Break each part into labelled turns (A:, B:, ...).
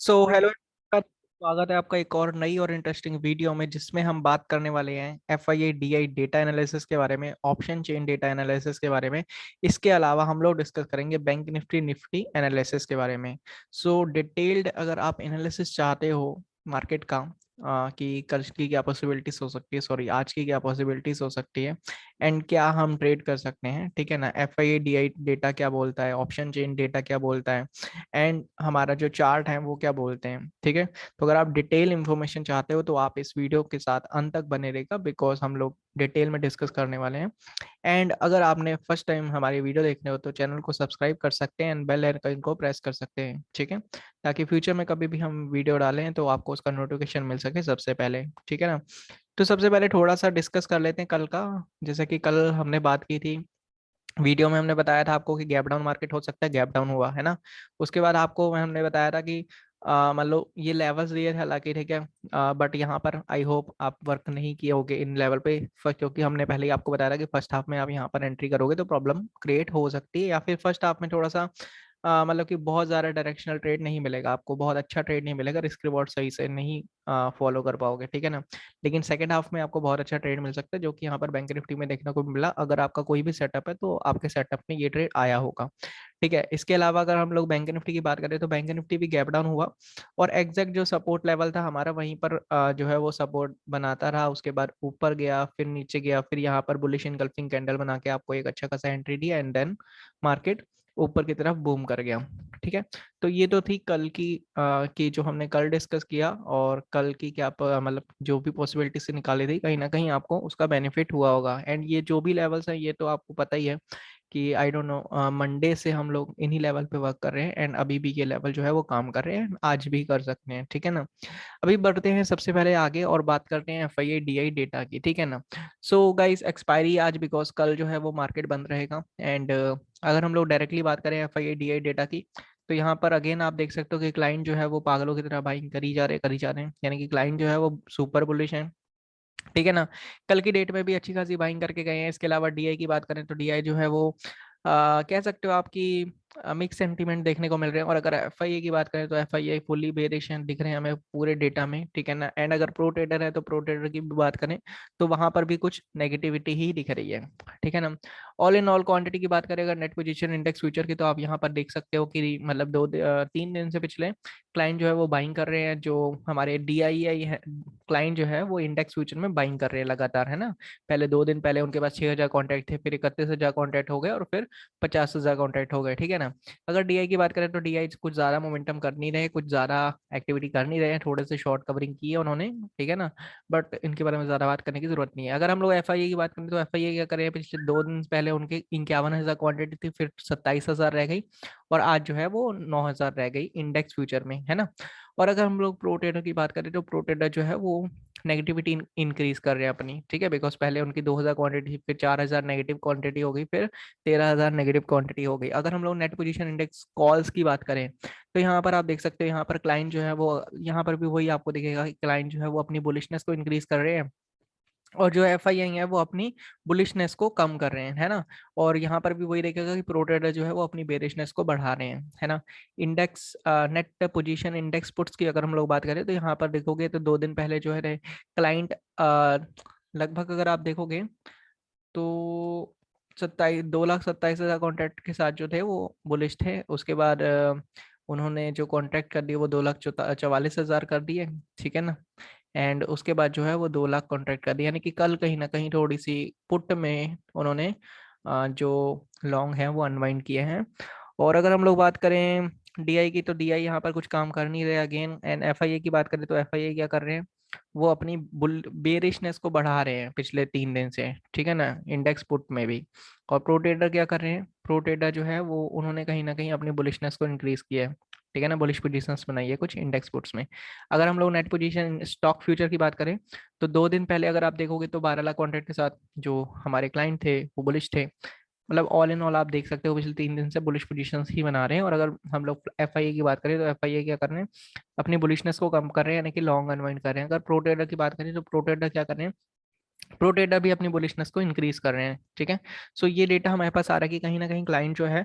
A: So hello, स्वागत है आपका एक और नई और इंटरेस्टिंग वीडियो में, जिसमें हम बात करने वाले हैं FII DI डेटा एनालिसिस के बारे में, ऑप्शन चेन डेटा एनालिसिस के बारे में। इसके अलावा हम लोग डिस्कस करेंगे बैंक निफ्टी निफ्टी एनालिसिस के बारे में। सो डिटेल्ड अगर आप एनालिसिस चाहते हो मार्केट का, कि कल की क्या पॉसिबिलिटीज हो सकती है, सॉरी आज की क्या पॉसिबिलिटीज हो सकती है, एंड क्या हम ट्रेड कर सकते हैं, ठीक है ना। FII DI डेटा क्या बोलता है, ऑप्शन चेन डेटा क्या बोलता है, एंड हमारा जो चार्ट है वो क्या बोलते हैं, ठीक है। तो अगर आप डिटेल इन्फॉर्मेशन चाहते हो तो आप इस वीडियो के साथ अंत तक बने रहेगा, बिकॉज हम लोग डिटेल में डिस्कस करने वाले हैं। एंड अगर आपने फर्स्ट टाइम हमारी वीडियो देखने हो तो चैनल को सब्सक्राइब कर सकते हैं एंड बेल आइकन को प्रेस कर सकते हैं, ठीक है, ताकि फ्यूचर में कभी भी हम वीडियो डालें तो आपको उसका नोटिफिकेशन मिल सके सबसे पहले, ठीक है ना। तो सबसे पहले थोड़ा सा डिस्कस कर लेते हैं कल का। जैसे कि कल हमने बात की थी, वीडियो में हमने बताया था आपको कि गैप डाउन मार्केट हो सकता है, गैप डाउन हुआ है ना। उसके बाद आपको हमने बताया था कि मान लो ये लेवल्स दिए थे हालांकि, ठीक है, बट यहाँ पर आई होप आप वर्क नहीं किए होगे इन लेवल पे क्योंकि हमने पहले ही आपको बताया था कि फर्स्ट हाफ में आप यहाँ पर एंट्री करोगे तो प्रॉब्लम क्रिएट हो सकती है, या फिर फर्स्ट हाफ में थोड़ा सा मतलब कि बहुत ज़्यादा डायरेक्शनल ट्रेड नहीं मिलेगा आपको, बहुत अच्छा ट्रेड नहीं मिलेगा, रिस्क रिवॉर्ड सही से नहीं फॉलो कर पाओगे, ठीक है ना। लेकिन सेकंड हाफ में आपको बहुत अच्छा ट्रेड मिल सकता है, जो कि यहाँ पर बैंक निफ्टी में देखने को मिला। अगर आपका कोई भी सेटअप है तो आपके सेटअप में ये ट्रेड आया होगा, ठीक है। इसके अलावा अगर हम लोग बैंक निफ्टी की बात करें तो बैंक निफ्टी भी गैप डाउन हुआ, और एग्जैक्ट जो सपोर्ट लेवल था हमारा वहीं पर जो है वो सपोर्ट बनाता रहा। उसके बाद ऊपर गया, फिर नीचे गया, फिर यहाँ पर बुलिश इनगल्फिंग कैंडल बना के आपको एक अच्छा खासा एंट्री दिया, एंड देन मार्केट ऊपर की तरफ बूम कर गया, ठीक है। तो ये तो थी कल की जो हमने कल डिस्कस किया, और कल की क्या मतलब जो भी पॉसिबिलिटी से निकाली थी, कहीं ना कहीं आपको उसका बेनिफिट हुआ होगा। एंड ये जो भी लेवल्स हैं ये तो आपको पता ही है कि आई डोंट नो, मंडे से हम लोग इन्हीं लेवल पे वर्क कर रहे हैं, एंड अभी भी ये लेवल जो है वो काम कर रहे हैं, आज भी कर सकते हैं, ठीक है ना। अभी बढ़ते हैं सबसे पहले आगे और बात करते हैं FII DI डेटा की, ठीक है ना। सो गाइस, एक्सपायरी आज, बिकॉज कल जो है वो मार्केट बंद रहेगा, एंड अगर हम लोग डायरेक्टली बात करें FII DI डेटा की, तो यहाँ पर अगेन आप देख सकते हो कि क्लाइंट जो है वो पागलों की तरह बाइंग करी जा रहे हैं, यानी कि क्लाइंट जो है वो सुपर बुलिश है, ठीक है ना। कल की डेट में भी अच्छी खासी बाइंग करके गए हैं। इसके अलावा DI की बात करें तो DI जो है वो कह सकते हो आपकी मिक्स सेंटीमेंट देखने को मिल रहे हैं। और अगर FII की बात करें तो FII फुल्ली बेरिश दिख रहे हैं हमें पूरे डेटा में, ठीक है ना। एंड अगर प्रो ट्रेडर है तो प्रो ट्रेडर की भी बात करें तो वहां पर भी कुछ नेगेटिविटी ही दिख रही है, ठीक है ना। ऑल इन ऑल क्वांटिटी की बात करें अगर नेट पोजीशन इंडेक्स फ्यूचर की, तो आप यहाँ पर देख सकते हो कि मतलब 3 दिन से पिछले क्लाइंट जो है वो बाइंग कर रहे हैं। जो हमारे DII है क्लाइंट जो है वो इंडेक्स फ्यूचर में बाइंग कर रहे हैं लगातार, है ना। पहले 2 दिन पहले उनके पास 6,000 कॉन्ट्रैक्ट थे, फिर 31,000 कॉन्ट्रैक्ट हो गए, और फिर 50,000 कॉन्ट्रैक्ट हो गए, ठीक है ना। अगर DI की बात करें तो DI कुछ ज्यादा मोमेंटम कर नहीं रहे, कुछ ज्यादा एक्टिविटी कर नहीं रहे हैं, थोड़े से शॉर्ट कवरिंग की है उन्होंने, ठीक है ना। बट इनके बारे में ज्यादा बात करने की जरूरत नहीं है। अगर हम लोग FII की बात करें तो FII क्या करें, पिछले 2 दिन पहले उनके 51,000 क्वांटिटी थी, फिर 27,000 रह गई, और आज जो है वो 9,000 रह गई इंडेक्स फ्यूचर में, है ना। और अगर हम लोग प्रो ट्रेडर की बात करें तो प्रो ट्रेडर जो है वो नेगेटिविटी इंक्रीज कर रहे हैं अपनी, ठीक है, बिकॉज पहले उनकी 2,000 क्वांटिटी, फिर 4,000 नेगेटिव क्वांटिटी हो गई, फिर 13,000 नेगेटिव क्वांटिटी हो गई। अगर हम लोग नेट पोजीशन इंडेक्स कॉल्स की बात करें तो यहाँ पर आप देख सकते हो, यहाँ पर क्लाइंट जो है वो, यहाँ पर भी वही आपको दिखेगा कि क्लाइंट जो है वो अपनी बुलिशनेस को इंक्रीज कर रहे हैं, और जो FII है वो अपनी बुलिशनेस को कम कर रहे हैं, है ना। और यहाँ पर भी वही देखेगा कि प्रो ट्रेडर जो है वो अपनी बेरिशनेस को बढ़ा रहे हैं, है ना। Index net position index puts की अगर हम लोग बात करें तो यहाँ पर देखोगे तो 2 दिन पहले जो है क्लाइंट लगभग अगर आप देखोगे तो 2,27,000 कॉन्ट्रैक्ट के साथ जो थे वो बुलिश थे। उसके बाद उन्होंने जो कॉन्ट्रैक्ट कर दिए वो 2,44,000 कर दिए, ठीक है ना। एंड उसके बाद जो है वो 2 लाख कॉन्ट्रैक्ट कर दिया, यानी कि कल कहीं ना कहीं थोड़ी सी पुट में उन्होंने जो लॉन्ग है वो अनवाइंड किए हैं। और अगर हम लोग बात करें DI की, तो DI यहाँ पर कुछ काम कर नहीं रहे अगेन। एंड FII की बात करें तो FII क्या कर रहे हैं, वो अपनी बुल बेरिशनेस को बढ़ा रहे हैं पिछले 3 दिन से, ठीक है ना, इंडेक्स पुट में भी। और प्रो ट्रेडर क्या कर रहे हैं, प्रो ट्रेडर जो है वो उन्होंने कहीं ना कहीं अपनी बुलिशनेस को इंक्रीज किया है, ठीक है ना, बुलिश पोजीशंस बनाई है कुछ इंडेक्स पुट्स में। अगर हम लोग नेट पोजीशन स्टॉक फ्यूचर की बात करें तो 2 दिन पहले अगर आप देखोगे तो 12 लाख कॉन्ट्रैक्ट के साथ जो हमारे क्लाइंट थे वो बुलिश थे। मतलब ऑल इन ऑल आप देख सकते हो पिछले 3 दिन से बुलिश पोजीशंस ही बना रहे हैं। और अगर हम लोग FII की बात करें तो FII क्या कर रहे हैं, अपनी बुलिशनेस को कम कर रहे हैं, यानी कि लॉन्ग अनवाइंड कर रहे हैं। अगर प्रो ट्रेडर की बात करें तो प्रो ट्रेडर क्या कर रहे हैं, प्रो ट्रेडर भी अपनी बुलिशनेस को इंक्रीज कर रहे हैं, ठीक है। सो ये डेटा हमारे पास आ रहा है कि कहीं ना कहीं क्लाइंट जो है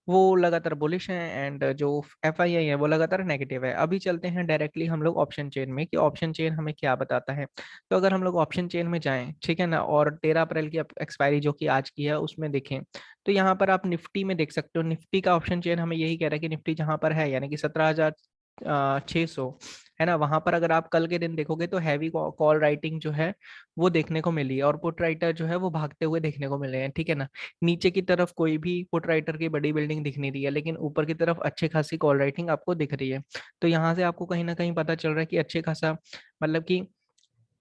A: वो लगातार बुलिश है, एंड जो एफआईआई है वो लगातार नेगेटिव है। अभी चलते हैं डायरेक्टली हम लोग ऑप्शन चेन में कि ऑप्शन चेन हमें क्या बताता है। तो अगर हम लोग ऑप्शन चेन में जाएं, ठीक है ना, और 13 अप्रैल की एक्सपायरी जो कि आज की है उसमें देखें, तो यहाँ पर आप निफ्टी में देख सकते हो, निफ्टी का ऑप्शन चेन हमें यही कह रहा है कि निफ्टी जहाँ पर है यानी कि 17,600 है ना, वहां पर अगर आप कल के दिन देखोगे तो हैवी कॉल राइटिंग जो है वो देखने को मिली है, और पुट राइटर जो है वो भागते हुए देखने को मिले हैं, ठीक है ना। नीचे की तरफ कोई भी पुट राइटर की बड़ी बिल्डिंग दिख नहीं रही है, लेकिन ऊपर की तरफ अच्छी खासी कॉल राइटिंग आपको दिख रही है। तो यहाँ से आपको कहीं ना कहीं पता चल रहा है कि अच्छे खासा, मतलब कि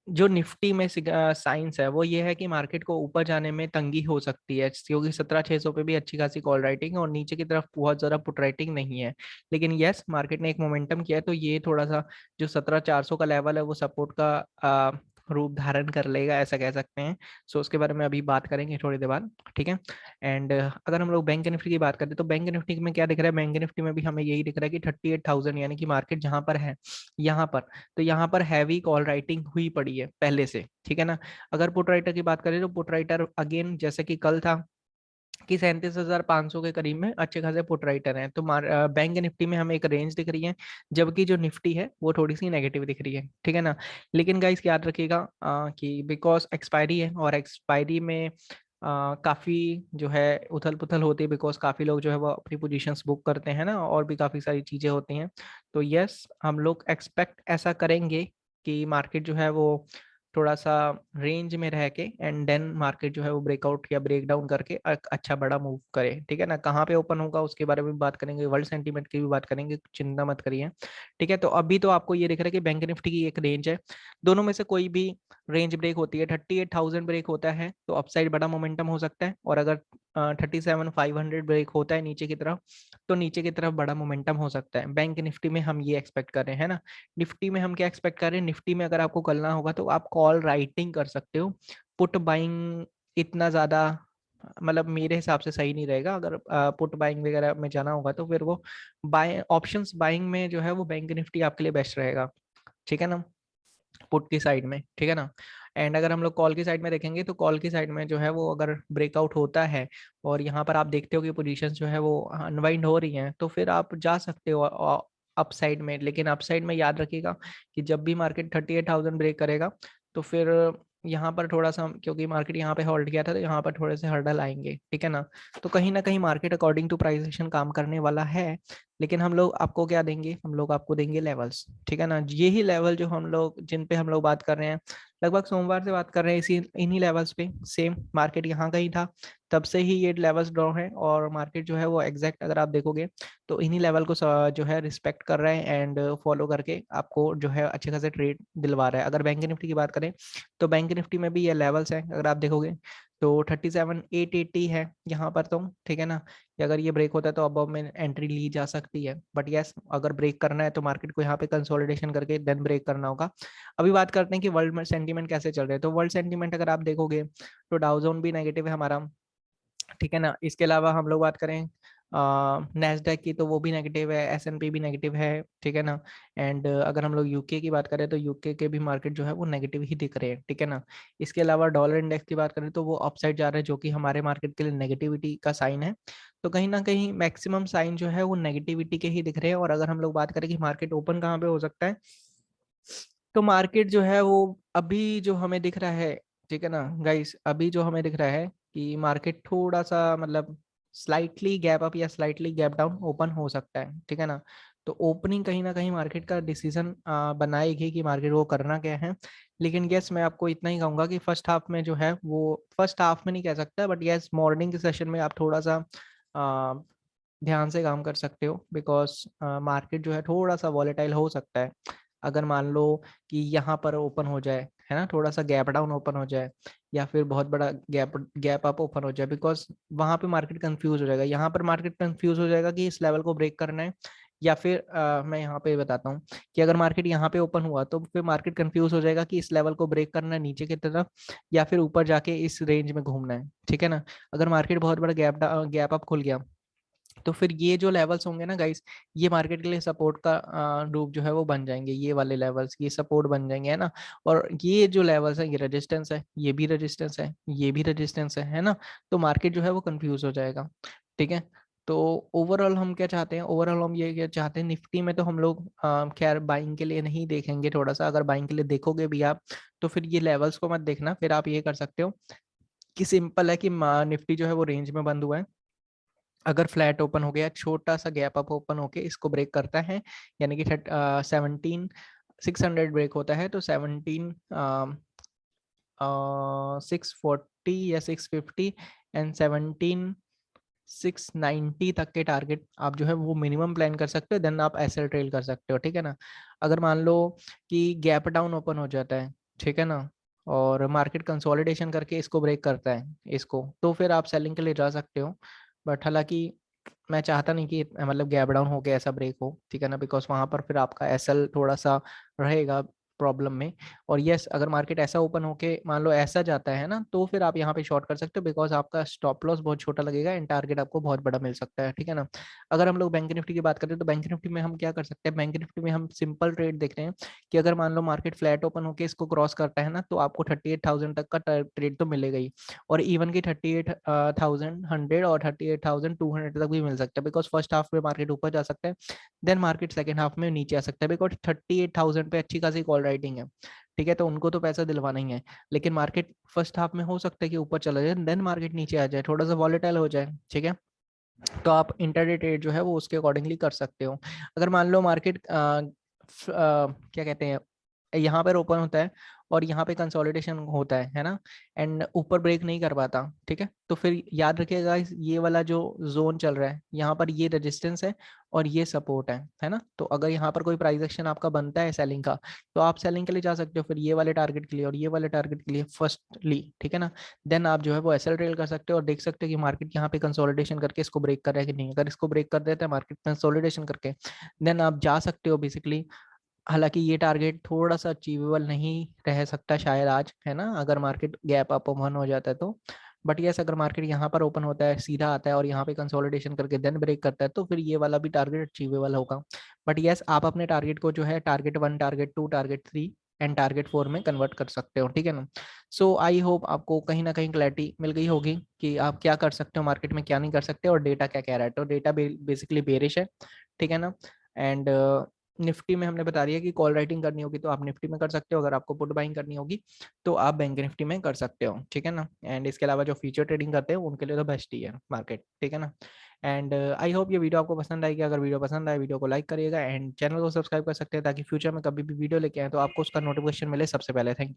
A: जो निफ्टी में साइंस है वो ये है कि मार्केट को ऊपर जाने में तंगी हो सकती है, क्योंकि 17,600 पे भी अच्छी खासी कॉल राइटिंग है और नीचे की तरफ बहुत ज़्यादा पुट राइटिंग नहीं है। लेकिन यस, मार्केट ने एक मोमेंटम किया है, तो ये थोड़ा सा जो 17,400 का लेवल है वो सपोर्ट का रूप धारण कर लेगा, ऐसा कह सकते हैं। सो उसके बारे में अभी बात करेंगे थोड़ी देर बाद, ठीक है। एंड अगर हम लोग बैंक निफ्टी की बात करें तो बैंक निफ्टी में क्या दिख रहा है, बैंक निफ्टी में भी हमें यही दिख रहा है कि 38,000 यानी कि मार्केट जहां पर है, यहाँ पर, तो यहाँ पर हैवी कॉल राइटिंग हुई पड़ी है पहले से, ठीक है ना। अगर पुट राइटर की बात करें तो पुट राइटर अगेन जैसे कि कल था कि 37,500 के करीब में अच्छे खासे पुट राइटर हैं, तो बैंक निफ्टी में हमें एक रेंज दिख रही है, जबकि जो निफ्टी है वो थोड़ी सी नेगेटिव दिख रही है, ठीक है ना। लेकिन गाइस याद रखिएगा कि बिकॉज एक्सपायरी है, और एक्सपायरी में काफ़ी जो है उथल पुथल होती है, बिकॉज काफ़ी लोग जो है वो अपनी पोजीशंस बुक करते हैं ना, और भी काफ़ी सारी चीज़ें होती हैं। तो यस, हम लोग एक्सपेक्ट ऐसा करेंगे कि मार्केट जो है वो थोड़ा सा रेंज में रह के एंड देन मार्केट जो है वो ब्रेकआउट या ब्रेक डाउन करके एक अच्छा बड़ा मूव करे, ठीक है ना। कहाँ पे ओपन होगा उसके बारे में भी बात करेंगे, वर्ल्ड सेंटीमेंट की भी बात करेंगे, चिंता मत करिए, ठीक है। तो अभी तो आपको ये दिख रहा है कि बैंक निफ्टी की एक रेंज है, दोनों में से कोई भी रेंज ब्रेक होती है, 38,000 ब्रेक होता है तो अपसाइड बड़ा मोमेंटम हो सकता है, और अगर 37,500 ब्रेक होता है नीचे की तरफ, तो नीचे की तरफ बड़ा मोमेंटम हो सकता है। बैंक निफ्टी में हम ये एक्सपेक्ट कर रहे हैं ना। निफ्टी में हम क्या एक्सपेक्ट कर रहे हैं, निफ्टी में अगर आपको करना होगा तो आप कॉल राइटिंग कर सकते हो, पुट बाइंग इतना ज़्यादा मतलब मेरे हिसाब से सही नहीं रहेगा। अगर पुट बाइंग वगैरह में जाना होगा तो फिर वो बाय ऑप्शंस बाइंग में जो है वो बैंक निफ्टी आपके लिए बेस्ट रहेगा, ठीक है ना, पुट की साइड में, ठीक है ना। एंड अगर हम लोग कॉल की साइड में देखेंगे तो कॉल की साइड में जो है वो अगर ब्रेकआउट होता है और यहाँ पर आप देखते हो कि पोजीशंस जो है वो अनवाइंड हो रही हैं, तो फिर आप जा सकते हो अपसाइड में। लेकिन अपसाइड में याद रखिएगा कि जब भी मार्केट 38,000 ब्रेक करेगा तो फिर यहाँ पर थोड़ा सा, क्योंकि मार्केट यहाँ पे होल्ड किया था तो यहाँ पर थोड़े से हर्डल आएंगे, ठीक है ना कहीं market according to price action काम करने वाला है। लेकिन हम लोग आपको क्या देंगे, हम लोग आपको देंगे लेवल्स, ठीक है ना। यही लेवल जो हम लोग जिन पे हम लोग बात कर रहे हैं, लगभग सोमवार से बात कर रहे हैं इसी इन्हीं लेवल्स पे, सेम मार्केट यहाँ का ही था, तब से ही ये लेवल्स ड्रॉ है, और मार्केट जो है वो एग्जैक्ट अगर आप देखोगे तो इन्हीं लेवल को जो है रिस्पेक्ट कर रहे हैं एंड फॉलो करके आपको जो है अच्छे खासे ट्रेड दिलवा रहा है। अगर बैंक निफ्टी की बात करें तो बैंक निफ्टी में भी ये लेवल्स हैं, अगर आप देखोगे तो 37,880 है यहाँ पर, तो ठीक है ना, कि अगर ये ब्रेक होता है तो अब में एंट्री ली जा सकती है। बट यस, अगर ब्रेक करना है तो मार्केट को यहाँ पे कंसोलिडेशन करके देन ब्रेक करना होगा। अभी बात करते हैं कि वर्ल्ड में सेंटीमेंट कैसे चल रहे हैं। तो वर्ल्ड सेंटीमेंट अगर आप देखोगे तो डाउजोन भी नेगेटिव है हमारा, ठीक है ना। इसके अलावा हम लोग बात करें नैस्डैक की तो वो भी नेगेटिव है, एसएनपी भी नेगेटिव है, ठीक है ना। एंड अगर हम लोग यूके की बात करें तो यूके के भी मार्केट जो है वो नेगेटिव ही दिख रहे हैं, ठीक है ना। इसके अलावा डॉलर इंडेक्स की बात करें तो वो अपसाइड जा रहा है, जो कि हमारे मार्केट के लिए नेगेटिविटी का साइन है। तो कहीं ना कहीं मैक्सिमम साइन जो है वो नेगेटिविटी के ही दिख रहे हैं। और अगर हम लोग बात करें कि मार्केट ओपन कहाँ पे हो सकता है, तो मार्केट जो है वो अभी जो हमें दिख रहा है, ठीक है ना गाइस, अभी जो हमें दिख रहा है कि मार्केट थोड़ा सा मतलब स्लाइटली गैप अप या स्लाइटली गैप डाउन ओपन हो सकता है, ठीक है ना। तो ओपनिंग कहीं ना कहीं मार्केट का डिसीजन बनाएगी कि मार्केट वो करना क्या है। लेकिन यस, मैं आपको इतना ही कहूंगा कि फर्स्ट हाफ में जो है वो, फर्स्ट हाफ में नहीं कह सकता, बट यस मॉर्निंग के सेशन में आप थोड़ा सा ध्यान से काम कर सकते हो, बिकॉज मार्केट जो है थोड़ा सा वॉलेटाइल हो सकता है। अगर मान लो कि यहाँ पर ओपन हो जाए, है ना, थोड़ा सा गैप डाउन ओपन हो जाए, या फिर बहुत बड़ा गैप गैप अप ओपन हो जाए, बिकॉज वहां पे मार्केट कंफ्यूज हो जाएगा। यहाँ पर मार्केट कंफ्यूज हो जाएगा कि इस लेवल को ब्रेक करना है, या फिर मैं यहाँ पे बताता हूँ कि अगर मार्केट यहाँ पे ओपन हुआ तो फिर मार्केट कंफ्यूज हो जाएगा कि इस लेवल को ब्रेक करना है नीचे की तरफ, या फिर ऊपर जाके इस रेंज में घूमना है, ठीक है ना। अगर मार्केट बहुत बड़ा गैप अप खुल गया तो फिर ये जो लेवल्स होंगे ना गाइस, ये मार्केट के लिए सपोर्ट का रूप जो है वो बन जाएंगे, ये वाले लेवल्स ये सपोर्ट बन जाएंगे, है ना। और ये जो लेवल्स है ये रेजिस्टेंस है, ये भी रेजिस्टेंस है, ये भी रेजिस्टेंस है ना। तो मार्केट जो है वो कंफ्यूज हो जाएगा, ठीक है। तो ओवरऑल हम क्या चाहते हैं, ओवरऑल हम ये क्या चाहते हैं, निफ्टी में तो हम लोग खैर बाइंग के लिए नहीं देखेंगे। थोड़ा सा अगर बाइंग के लिए देखोगे भी आप, तो फिर ये लेवल्स को मत देखना। फिर आप ये कर सकते हो कि सिंपल है कि निफ्टी जो है वो रेंज में बंद हुआ है। अगर फ्लैट ओपन हो गया, छोटा सा गैप अप ओपन होके इसको ब्रेक करता है, यानी कि 17,600 ब्रेक होता है, तो 17,640 या 650 एंड 17,690 तक के टारगेट आप जो है वो मिनिमम प्लान कर सकते हो। देन आप ऐसे ट्रेल कर सकते हो, ठीक है ना। अगर मान लो कि गैप डाउन ओपन हो जाता है, ठीक है ना, और मार्केट कंसोलिडेशन करके इसको ब्रेक करता है इसको, तो फिर आप सेलिंग के लिए जा सकते हो। बट हालांकि मैं चाहता नहीं कि मतलब गैप डाउन हो के ऐसा ब्रेक हो, ठीक है ना, बिकॉज वहां पर फिर आपका एसएल थोड़ा सा रहेगा प्रॉब्लम में। और यस, अगर मार्केट ऐसा ओपन होके मान लो ऐसा जाता है ना, तो फिर आप यहाँ पे शॉर्ट कर सकते हो, बिकॉज आपका स्टॉप लॉस बहुत छोटा लगेगा एंड टारगेट आपको बहुत बड़ा मिल सकता है, ठीक है ना। अगर हम लोग बैंक निफ्टी की बात करें, तो बैंक निफ्टी में हम क्या कर सकते हैं, बैंक निफ्टी में हम सिंपल ट्रेड देख रहे हैं कि अगर मान लो मार्केट फ्लैट ओपन होके इसको क्रॉस करता है ना, तो आपको 38,000 तक का ट्रेड तो मिलेगा ही। और इवन की 38,100 और 38,200 तक भी मिल सकता है, बिकॉज फर्स्ट हाफ में मार्केट ऊपर जा सकता है, देन मार्केट सेकंड हाफ में नीचे आ सकता है, बिकॉज 38,000 पे अच्छी खासी कॉल राइटिंग है, ठीक है। तो उनको तो पैसा दिलवाना ही है, लेकिन मार्केट फर्स्ट हाफ में हो सकता है कि ऊपर चला जाए, देन मार्केट नीचे आ जाए, थोड़ा सा वॉलेटाइल हो जाए, ठीक है। तो आप इंटरडे ट्रेड जो है वो उसके अकॉर्डिंगली कर सकते हो। अगर मान लो मार्केट क्या कहते हैं, यहाँ पर ओपन होता है और यहाँ पे कंसोलिडेशन होता है ना, एंड ऊपर ब्रेक नहीं कर पाता, ठीक है, तो फिर याद रखिएगा ये वाला जो जोन चल रहा है यहाँ पर, ये रेजिस्टेंस है और ये सपोर्ट है ना। तो अगर यहाँ पर कोई प्राइस एक्शन आपका बनता है सेलिंग का, तो आप सेलिंग के लिए जा सकते हो, फिर ये वाले टारगेट के लिए और ये वाले टारगेट के लिए फर्स्टली, ठीक है ना। देन आप जो है वो एसएल ट्रेल कर सकते हो और देख सकते हो कि मार्केट यहाँ पे कंसोलिडेशन करके इसको ब्रेक कर रहा है कि नहीं। अगर इसको ब्रेक कर देता है मार्केट कंसोलिडेशन करके, देन आप जा सकते हो बेसिकली। हालांकि ये टारगेट थोड़ा सा अचीवेबल नहीं रह सकता शायद आज, है ना, अगर मार्केट गैप अप ओपन हो जाता है तो। बट यस, अगर मार्केट यहाँ पर ओपन होता है, सीधा आता है और यहाँ पे कंसोलिडेशन करके देन ब्रेक करता है, तो फिर ये वाला भी टारगेट अचीवेबल होगा। बट यस, आप अपने टारगेट को जो है target 1, target 2, target 3 and target 4 में कन्वर्ट कर सकते हो, ठीक है ना। सो आई होप आपको कहीं ना कहीं क्लैरिटी मिल गई होगी कि आप क्या कर सकते हो मार्केट में, क्या नहीं कर सकते, और डेटा क्या कह रहा है। तो डेटा बेसिकली बेरिश है, ठीक है ना। एंड निफ्टी में हमने बता दिया कि कॉल राइटिंग करनी होगी तो आप निफ्टी में कर सकते हो, अगर आपको पुट बाइंग करनी होगी तो आप बैंक निफ्टी में कर सकते हो, ठीक है ना। एंड इसके अलावा जो फ्यूचर ट्रेडिंग करते हैं उनके लिए तो बेस्ट ही है मार्केट, ठीक है ना। एंड आई होप ये वीडियो आपको पसंद आएगी। अगर वीडियो पसंद आए, वीडियो को लाइक करिएगा एंड चैनल को सब्सक्राइब कर सकते हैं, ताकि फ्यूचर में कभी भी वीडियो लेके आए तो आपको उसका नोटिफिकेशन मिले सबसे पहले। Thank you.